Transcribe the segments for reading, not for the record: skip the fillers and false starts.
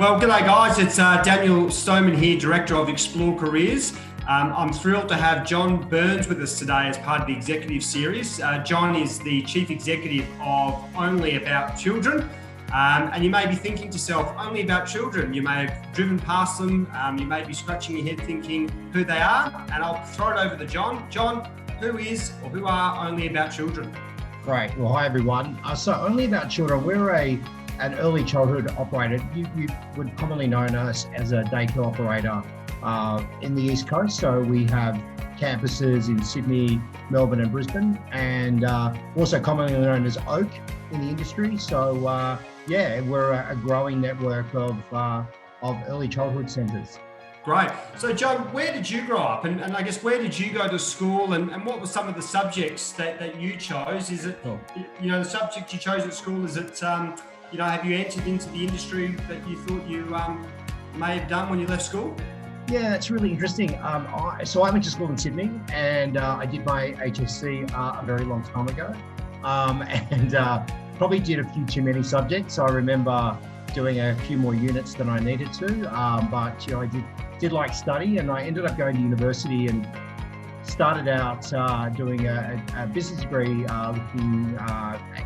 Well, g'day guys, it's Daniel Stoneman here, Director of Explore Careers. I'm thrilled to have John Burns with us today as part of the executive series. John is the Chief Executive of Only About Children. And you may be thinking to yourself, only about children. You may have driven past them, you may be scratching your head thinking who they are, and I'll throw it over to John. John, who is or who are Only About Children? Great. Well, hi everyone. So Only About Children, we're an early childhood operator. You would commonly known us as a daycare operator in the East Coast. So we have campuses in Sydney, Melbourne and Brisbane, and also commonly known as Oak in the industry. So we're a growing network of early childhood centres. Great. So John, where did you grow up? And I guess where did you go to school, and what were some of the subjects that you chose? Is it, the subject you chose at school, is it, have you entered into the industry that you thought you may have done when you left school? Yeah, it's really interesting. So I went to school in Sydney, and I did my HSC a very long time ago, and probably did a few too many subjects. I remember doing a few more units than I needed to, but I did like study, and I ended up going to university and started out doing a business degree looking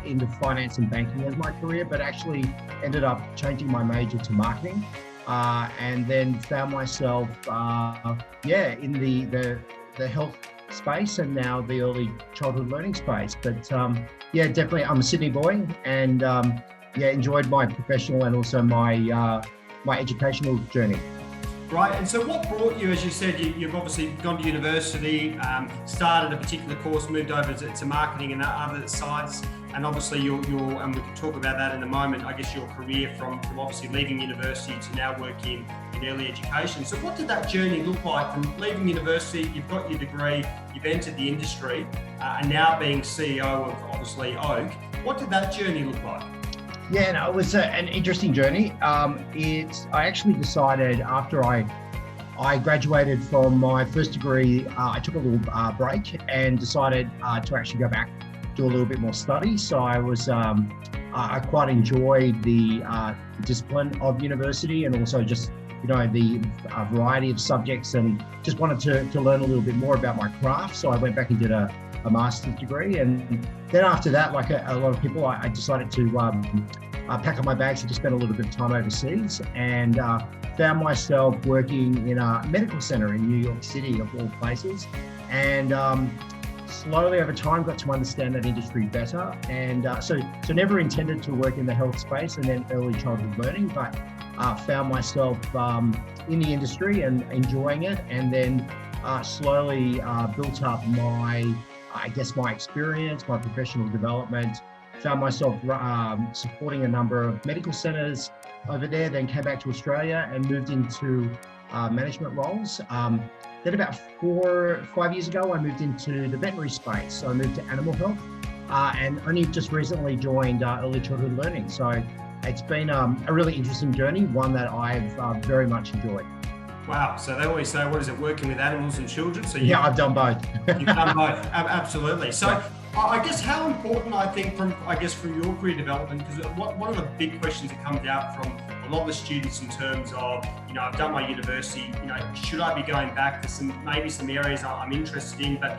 into finance and banking as my career, but actually ended up changing my major to marketing. And then found myself, in the health space, and now the early childhood learning space. But definitely, I'm a Sydney boy, and enjoyed my professional and also my educational journey. Right, and so what brought you, as you said, you've obviously gone to university, started a particular course, moved over to marketing and other sides, and obviously and we can talk about that in a moment, I guess your career from obviously leaving university to now working in early education. So what did that journey look like from leaving university, you've got your degree, you've entered the industry, and now being CEO of obviously Oak, what did that journey look like? Yeah, no, it was an interesting journey. I actually decided after I graduated from my first degree, I took a little break and decided to actually go back, do a little bit more study. So I quite enjoyed the discipline of university, and also just the variety of subjects, and just wanted to learn a little bit more about my craft. So I went back and did a master's degree, and then after that, like a lot of people, I decided to pack up my bags and just spend a little bit of time overseas, and found myself working in a medical center in New York City, of all places, and slowly over time got to understand that industry better, and so never intended to work in the health space and then early childhood learning, but found myself in the industry and enjoying it, and then slowly built up my experience, my professional development. Found myself supporting a number of medical centres over there, then came back to Australia and moved into management roles. Then about 4 or 5 years ago, I moved into the veterinary space. So I moved to animal health, and only just recently joined early childhood learning. So it's been a really interesting journey, one that I've very much enjoyed. Wow. So they always say, what is it, working with animals and children? So I've done both. You've done both. Absolutely. So I guess how important, I think, from your career development, because one of the big questions that comes out from a lot of the students in terms of, I've done my university, should I be going back to some areas I'm interested in, but,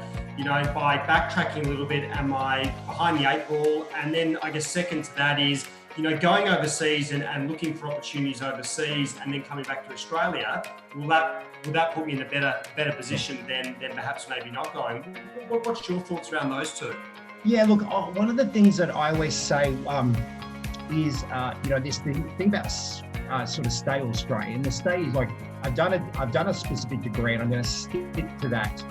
by backtracking a little bit, am I behind the 8 ball? And then I guess second to that is, going overseas and looking for opportunities overseas and then coming back to Australia, will that put me in a better position than perhaps maybe not going? What's your thoughts around those two? Yeah, look, one of the things that I always say is, this thing about sort of stay or stray. And the stay is like, I've done a specific degree, and I'm going to stick to that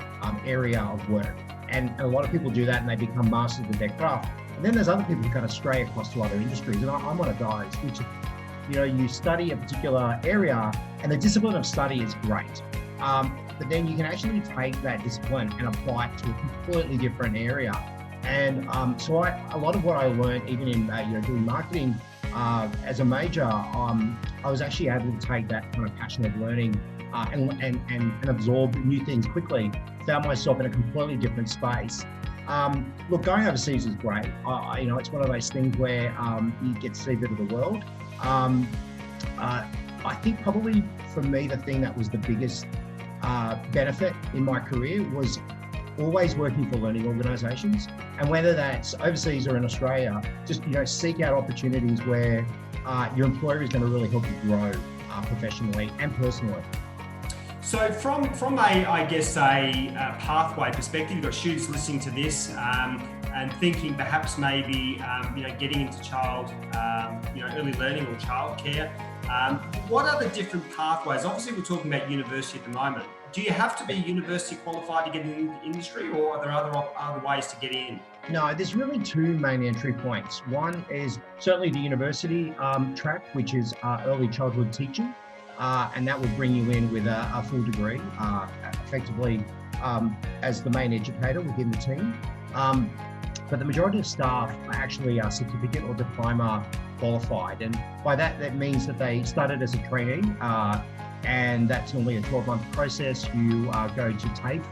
area of work. And a lot of people do that, and they become masters of their craft. And then there's other people who kind of stray across to other industries, and I'm one of those, which, you study a particular area, and the discipline of study is great. But then you can actually take that discipline and apply it to a completely different area. And so a lot of what I learned, even in doing marketing as a major, I was actually able to take that kind of passion of learning and absorb new things quickly. Found myself in a completely different space. Look, going overseas is great. It's one of those things where you get to see a bit of the world. I think probably for me, the thing that was the biggest benefit in my career was always working for learning organisations, and whether that's overseas or in Australia, just seek out opportunities where your employer is going to really help you grow professionally and personally. So from a pathway perspective, you've got students listening to this and thinking perhaps maybe getting into early learning or childcare. What are the different pathways? Obviously, we're talking about university at the moment. Do you have to be university qualified to get into the industry, or are there other ways to get in? No, there's really two main entry points. One is certainly the university track, which is early childhood teaching, and that will bring you in with a full degree, effectively as the main educator within the team. But the majority of staff are actually certificate or diploma qualified, and by that means that they started as a trainee, and that's normally a 12-month process. You go to TAFE,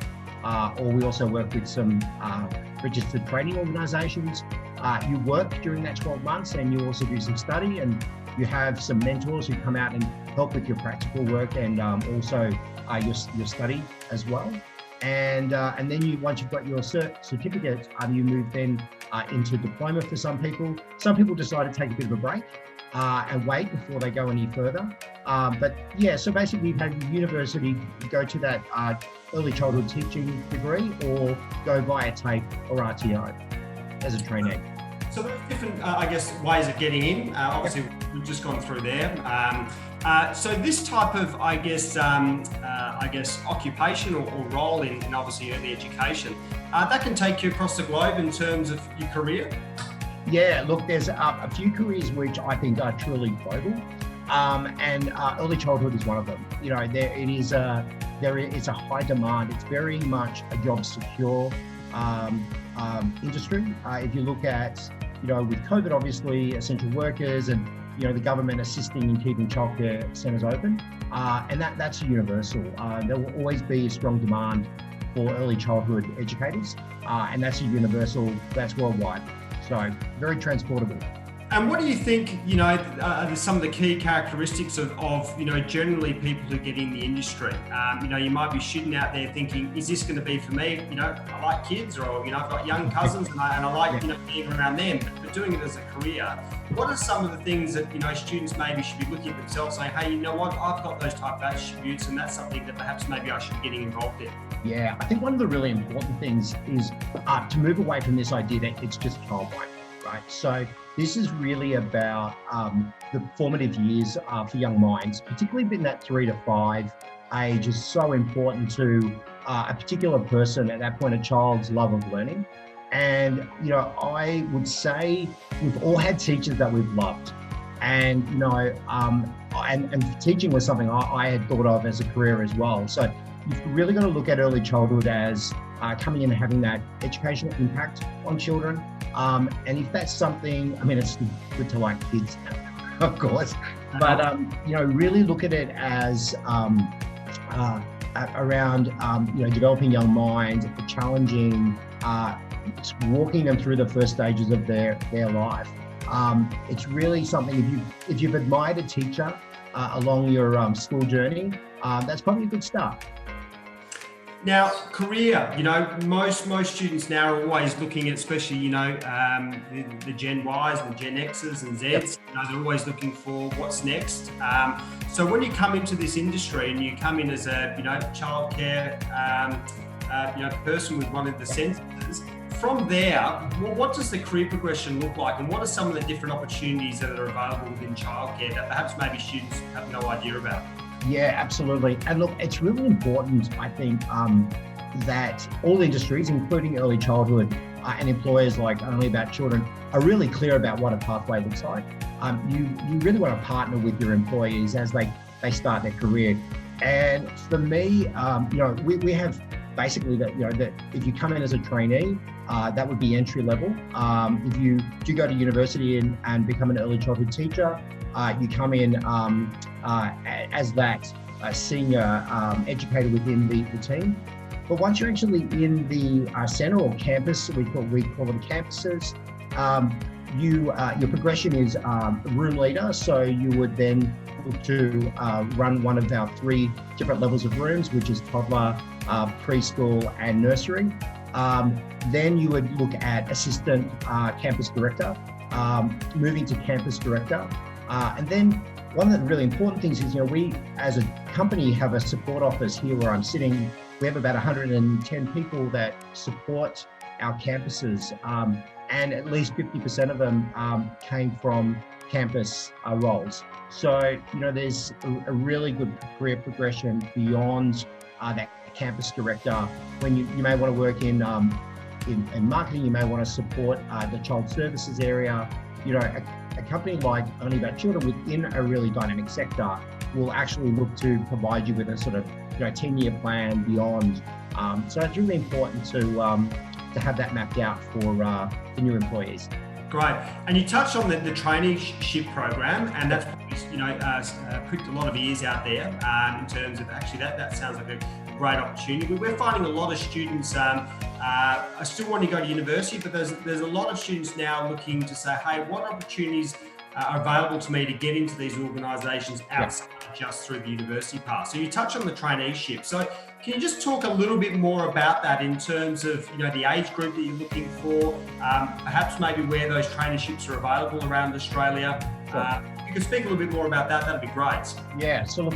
or we also work with some registered training organisations. You work during that 12 months, and you also do some study, and you have some mentors who come out and help with your practical work and also your study as well. And then once you've got your certificate, you move then into diploma for some people. Some people decide to take a bit of a break and wait before they go any further. But yeah, so basically you've had university, go to that early childhood teaching degree, or go via TAFE or RTO as a trainee. So there's different, ways of getting in. Obviously, we've just gone through there. So this type of, occupation or role in obviously early education, that can take you across the globe in terms of your career. Yeah, look, there's a few careers which I think are truly global, and early childhood is one of them. It's a high demand. It's very much a job secure industry. If you look at, with COVID, obviously, essential workers and, the government assisting in keeping childcare centres open, and that's universal. There will always be a strong demand for early childhood educators, and that's that's worldwide. So very transportable. And what do you think, are some of the key characteristics of generally people who get in the industry? You might be shooting out there thinking, is this going to be for me? I like kids, or, I've got young cousins and I like, being around them, but doing it as a career. What are some of the things that, students maybe should be looking at themselves saying, hey, you know what, I've got those type of attributes, and that's something that perhaps maybe I should be getting involved in? Yeah, I think one of the really important things is to move away from this idea that it's just childlike, right? So this is really about the formative years for young minds, particularly in that 3 to 5 age is so important to a particular person at that point, a child's love of learning. And, I would say we've all had teachers that we've loved. And, and teaching was something I had thought of as a career as well. So you've really got to look at early childhood as coming in and having that educational impact on children. And if that's something, it's good to like kids, of course, but, really look at it as around, developing young minds, challenging, walking them through the first stages of their life. It's really something, if you've admired a teacher along your school journey, that's probably a good start. Now, career, most students now are always looking at, especially, the Gen Ys and the Gen Xs and Zs, they're always looking for what's next. So when you come into this industry and you come in as a, childcare, person with one of the senses, from there, what does the career progression look like, and what are some of the different opportunities that are available within childcare that perhaps maybe students have no idea about? Yeah, absolutely. And look, it's really important, I think, that all industries, including early childhood and employers like Only About Children, are really clear about what a pathway looks like. You really want to partner with your employees as they start their career. And for me, we have basically that if you come in as a trainee, that would be entry level. If you do go to university and become an early childhood teacher, you come in as that senior educator within the team. But once you're actually in the centre or campus, we call them campuses, your progression is room leader. So you would then look to run one of our 3 different levels of rooms, which is toddler, preschool, and nursery. Then you would look at assistant campus director, moving to campus director. And then one of the really important things is, we as a company have a support office here where I'm sitting. We have about 110 people that support our campuses, and at least 50% of them came from campus roles. So, there's a really good career progression beyond that campus director. When you may want to work in marketing, you may want to support the child services area. A company like Only About Children within a really dynamic sector will actually look to provide you with a sort of 10-year plan beyond. So it's really important to have that mapped out for new employees. Great. And you touched on the traineeship program, and that's pricked a lot of ears out there in terms of actually that sounds like a great opportunity. We're finding a lot of students are still wanting to go to university, but there's a lot of students now looking to say, hey, what opportunities are available to me to get into these organisations outside just through the university path. So you touch on the traineeship. So can you just talk a little bit more about that in terms of the age group that you're looking for, perhaps maybe where those traineeships are available around Australia? If you could speak a little bit more about that, that'd be great. Yeah, so look,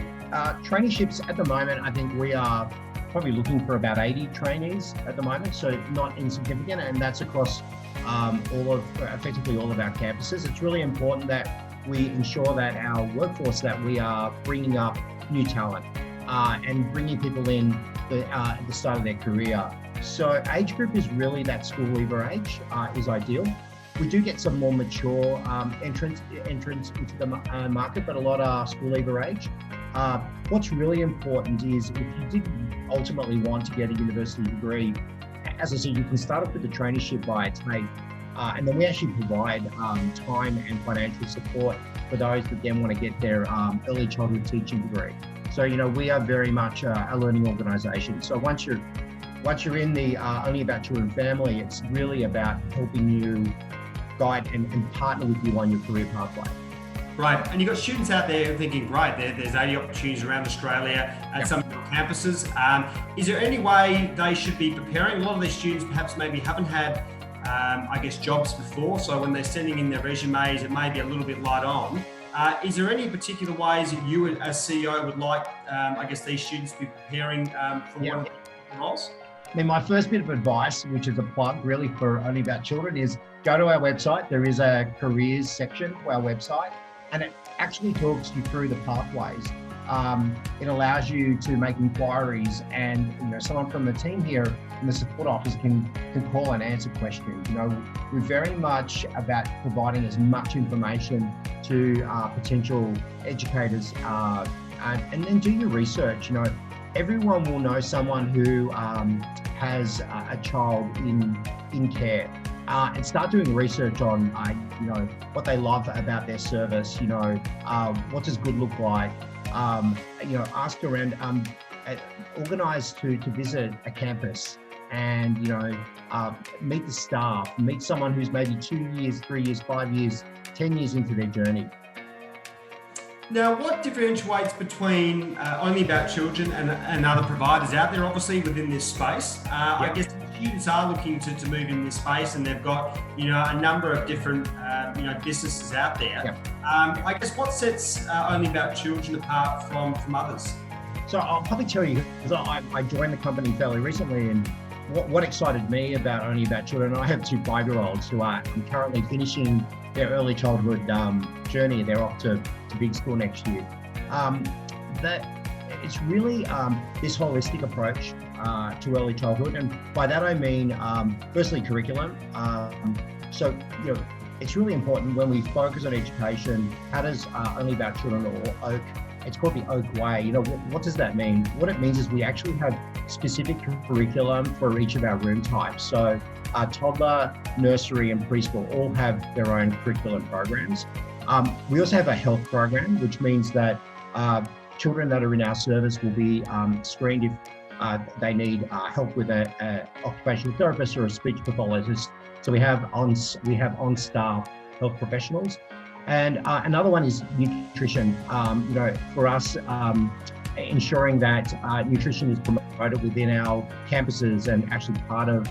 traineeships at the moment, I think we are probably looking for about 80 trainees at the moment, so not insignificant, and that's across effectively all of our campuses. It's really important that we ensure that our workforce, that we are bringing up new talent and bringing people in at the start of their career. So age group is really that school leaver age is ideal. We do get some more mature entrants into the market, but a lot are school leaver age. What's really important is if you did ultimately want to get a university degree, as I said, you can start off with the traineeship via TAFE, and then we actually provide time and financial support for those that then want to get their early childhood teaching degree. So, we are very much a learning organisation. So once you're in the Only About Children family, it's really about helping you guide and partner with you on your career pathway. Right, and you've got students out there thinking, great, there's 80 opportunities around Australia at some of your campuses. Is there any way they should be preparing? A lot of these students perhaps maybe haven't had, jobs before, so when they're sending in their resumes, it may be a little bit light on. Is there any particular ways that you as CEO would like, these students to be preparing for one of the roles? I mean, my first bit of advice, which is a plug really for Only About Children, is go to our website. There is a careers section for our website, and it actually talks you through the pathways. It allows you to make inquiries, and someone from the team here in the support office can call and answer questions. We're very much about providing as much information to potential educators, and then do your research. Everyone will know someone who has a child in care. And start doing research on, what they love about their service. What does good look like? Ask around. Organise to visit a campus and meet the staff. Meet someone who's maybe 2 years, 3 years, 5 years, 10 years into their journey. Now, what differentiates between Only About Children and other providers out there, obviously, within this space? I guess students are looking to move in this space, and they've got, a number of different, businesses out there. I guess what sets Only About Children apart from others? So I'll probably tell you, because I joined the company fairly recently, and what excited me about Only About Children, I have 2 5-year-olds who are currently finishing their early childhood journey. They're off to big school next year. That it's really this holistic approach to early childhood, and by that I mean firstly curriculum. So it's really important when we focus on education. How does Only About Children, or OAK, it's called the OAK Way. What does that mean? What it means is we actually have specific curriculum for each of our room types. So toddler, nursery, and preschool all have their own curriculum programs. We also have a health program, which means that children that are in our service will be screened if they need help with an occupational therapist or a speech pathologist. So we have on staff health professionals. And another one is nutrition. For us, ensuring that nutrition is promoted within our campuses and actually part of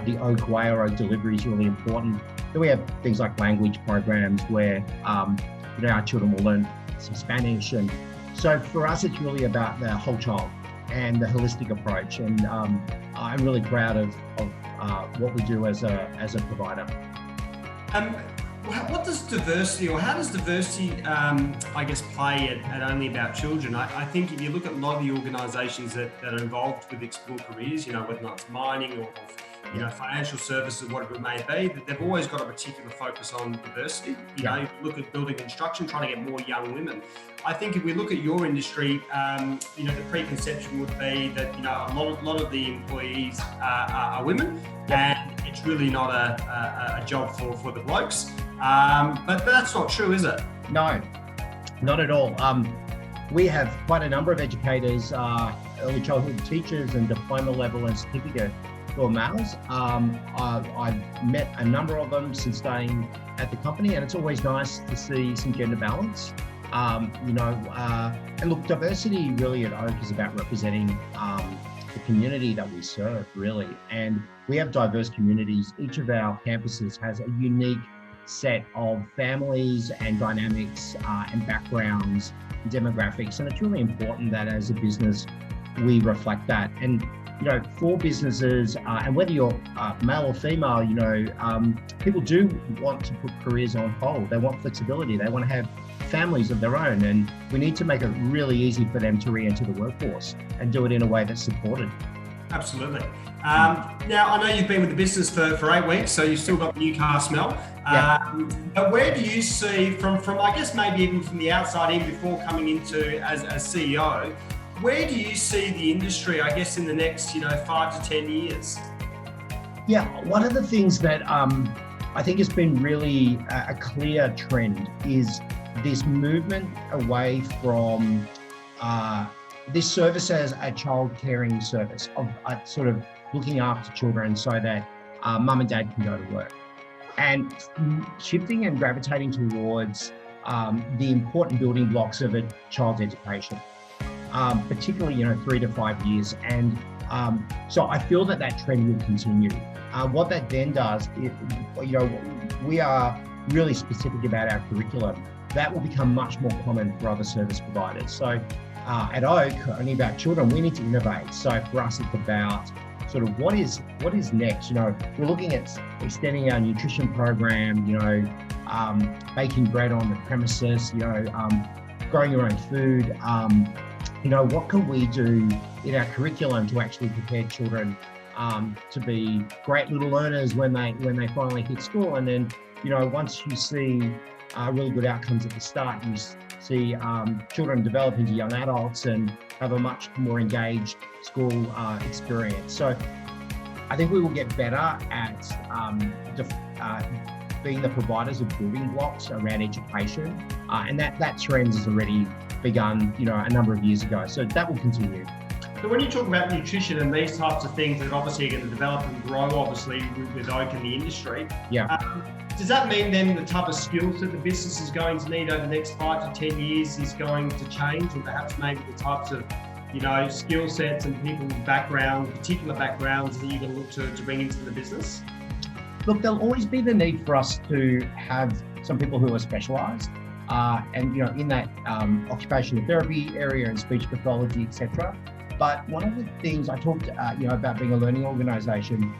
the Oak Way or Oak Delivery is really important. Then we have things like language programs where our children will learn some Spanish, and so for us it's really about the whole child and the holistic approach. And I'm really proud of what we do as a provider. What does diversity, or how does diversity, play at Only About Children? I think if you look at a lot of the organisations that are involved with Explore Careers, whether or not it's mining or financial services, whatever it may be, that they've always got a particular focus on diversity. You look at building construction, trying to get more young women. I think if we look at your industry, the preconception would be that a lot of the employees are women, and it's really not a job for the blokes. But that's not true, is it? No, not at all. We have quite a number of educators, early childhood teachers and diploma level and certificate for males. I've met a number of them since starting at the company, and it's always nice to see some gender balance. And look, diversity really at Oak is about representing the community that we serve, really. And we have diverse communities. Each of our campuses has a unique set of families and dynamics and backgrounds and demographics. And it's really important that as a business, we reflect that. And for businesses, and whether you're male or female, people do want to put careers on hold. They want flexibility. They want to have families of their own, and we need to make it really easy for them to re-enter the workforce and do it in a way that's supported. Absolutely. Now, I know you've been with the business for 8 weeks, so you've still got the new car smell. But where do you see, from I guess maybe even from the outside in before coming into as CEO, where do you see the industry, I guess, in the next 5 to 10 years? Yeah, one of the things that I think has been really a clear trend is this movement away from this service as a child caring service of sort of looking after children so that mum and dad can go to work, and shifting and gravitating towards the important building blocks of a child's education, particularly 3 to 5 years. And so I feel that trend will continue. What that then does, we are really specific about our curriculum. That will become much more common for other service providers. So at Oak, Only About Children, we need to innovate. So for us, it's about sort of what is next. We're looking at extending our nutrition program, baking bread on the premises, growing your own food. What can we do in our curriculum to actually prepare children to be great little learners when they finally hit school? And then, once you see really good outcomes at the start, you see children develop into young adults and have a much more engaged school experience. So I think we will get better at being the providers of building blocks around education, and that trend has already begun a number of years ago, so that will continue. So when you talk about nutrition and these types of things that obviously are going to develop and grow obviously with Oak in the industry, does that mean then the type of skills that the business is going to need over the next 5 to 10 years is going to change, and perhaps maybe the types of skill sets and people's particular backgrounds that you're going to look to bring into the business? Look, there'll always be the need for us to have some people who are specialised, and in that occupational therapy area and speech pathology, etc. But one of the things I talked, about being a learning organisation,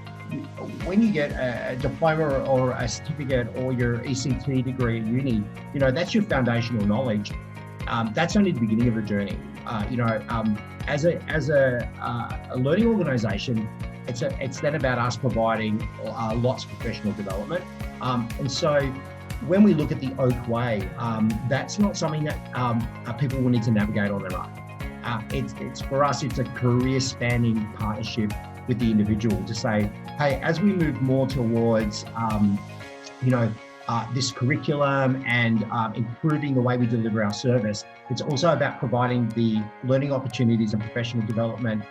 when you get a diploma or a certificate or your ECT degree at uni, that's your foundational knowledge. That's only the beginning of the journey. As a learning organisation, it's then about us providing lots of professional development. And so when we look at the Oak Way, that's not something that people will need to navigate on their own. It's for us, it's a career spanning partnership with the individual to say, hey, as we move more towards, this curriculum and improving the way we deliver our service, it's also about providing the learning opportunities and professional development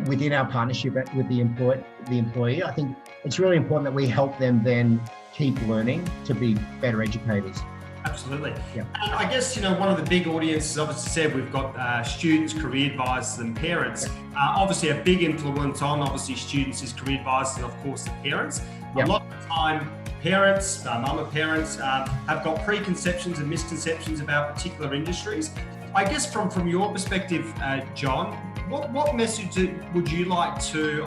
within our partnership with the employee, I think it's really important that we help them then keep learning to be better educators. Absolutely. Yeah. And I guess, one of the big audiences, obviously said, we've got students, career advisors and parents. Obviously a big influence on students is career advisors and of course the parents. Yeah. A lot of the time, parents, mama parents have got preconceptions and misconceptions about particular industries. I guess from your perspective, John, what message would you like to,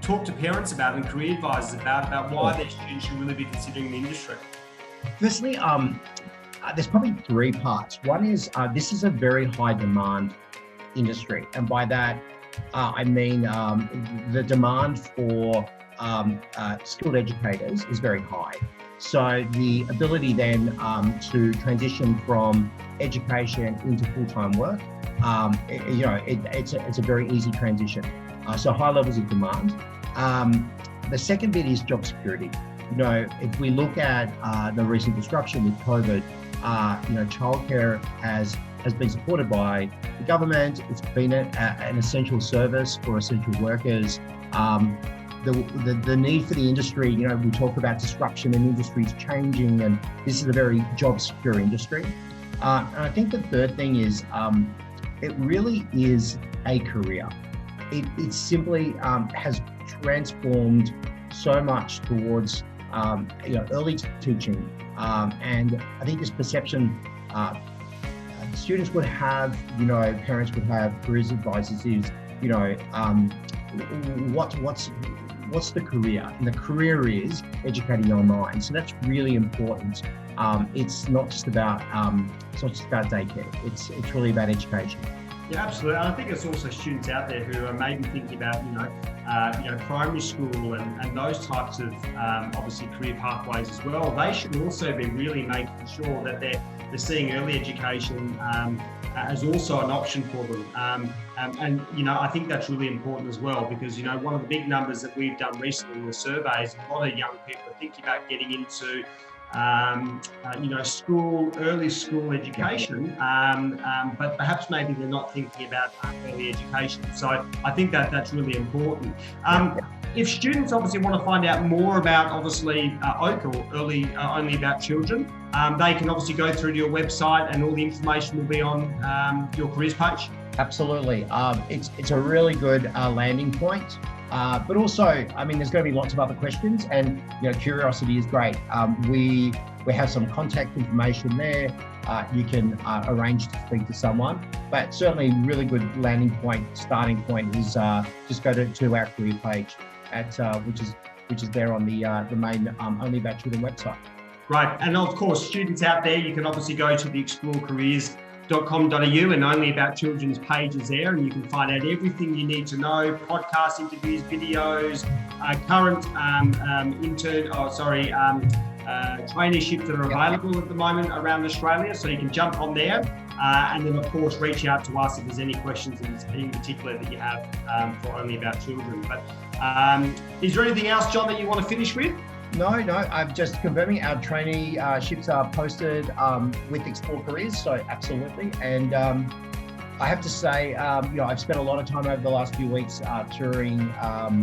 talk to parents about and career advisors about why their students should really be considering the industry? Firstly, there's probably three parts. One is this is a very high demand industry. And by that, I mean the demand for skilled educators is very high. So the ability then to transition from education into full-time work, it's a very easy transition. So high levels of demand. The second bit is job security. If we look at the recent disruption with COVID, childcare has been supported by the government. It's been an essential service for essential workers. The need for the industry, we talk about disruption and industries changing, and this is a very job secure industry. And I think the third thing is it really is a career. It simply has transformed so much towards early teaching, and I think this perception students would have, parents would have, careers advisors is, what's the career? And the career is educating your mind. So that's really important. It's not just about daycare. It's really about education. Yeah, absolutely. And I think there's also students out there who are maybe thinking about, primary school and those types of obviously career pathways as well. They should also be really making sure that they're seeing early education as also an option for them. I think that's really important as well, because, one of the big numbers that we've done recently in the surveys, a lot of young people are thinking about getting into early school education, but perhaps maybe they're not thinking about early education. So I think that's really important. If students obviously want to find out more about OAK or Only About Children, they can obviously go through to your website and all the information will be on your careers page. Absolutely. It's a really good landing point. But also, there's going to be lots of other questions, and curiosity is great. We have some contact information there. You can arrange to speak to someone, but certainly really good landing point, starting point is just go to our career page at which is there on the main Only About Children website. Great, and of course, students out there, you can obviously go to the explorecareers.com.au and Only About Children's page is there, and you can find out everything you need to know: podcast interviews, videos, current traineeships that are available at the moment around Australia. So you can jump on there and then of course reach out to us if there's any questions in particular that you have for Only About Children. But is there anything else, John, that you want to finish with? No, I'm just confirming our traineeships are posted with Explore Careers, so absolutely. And I have to say, I've spent a lot of time over the last few weeks touring our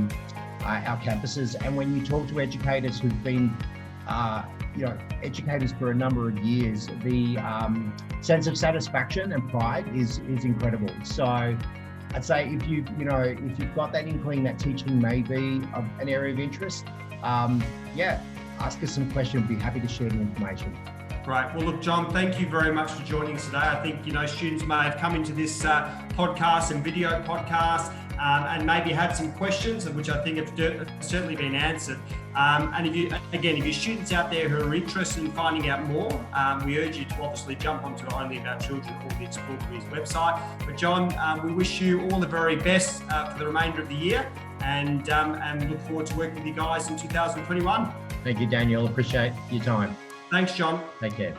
campuses, and when you talk to educators who've been educators for a number of years, the sense of satisfaction and pride is incredible. So I'd say if you've got that inkling that teaching may be an area of interest, ask us some questions. We'd be happy to share the information. Great. Well, look, John, thank you very much for joining us today. I think, students may have come into this podcast and video podcast and maybe had some questions, which I think have certainly been answered. And if your students out there who are interested in finding out more, we urge you to obviously jump onto Only About Children or the Explore Careers website. But John, we wish you all the very best for the remainder of the year, and look forward to working with you guys in 2021. Thank you, Daniel. Appreciate your time. Thanks, John. Take care.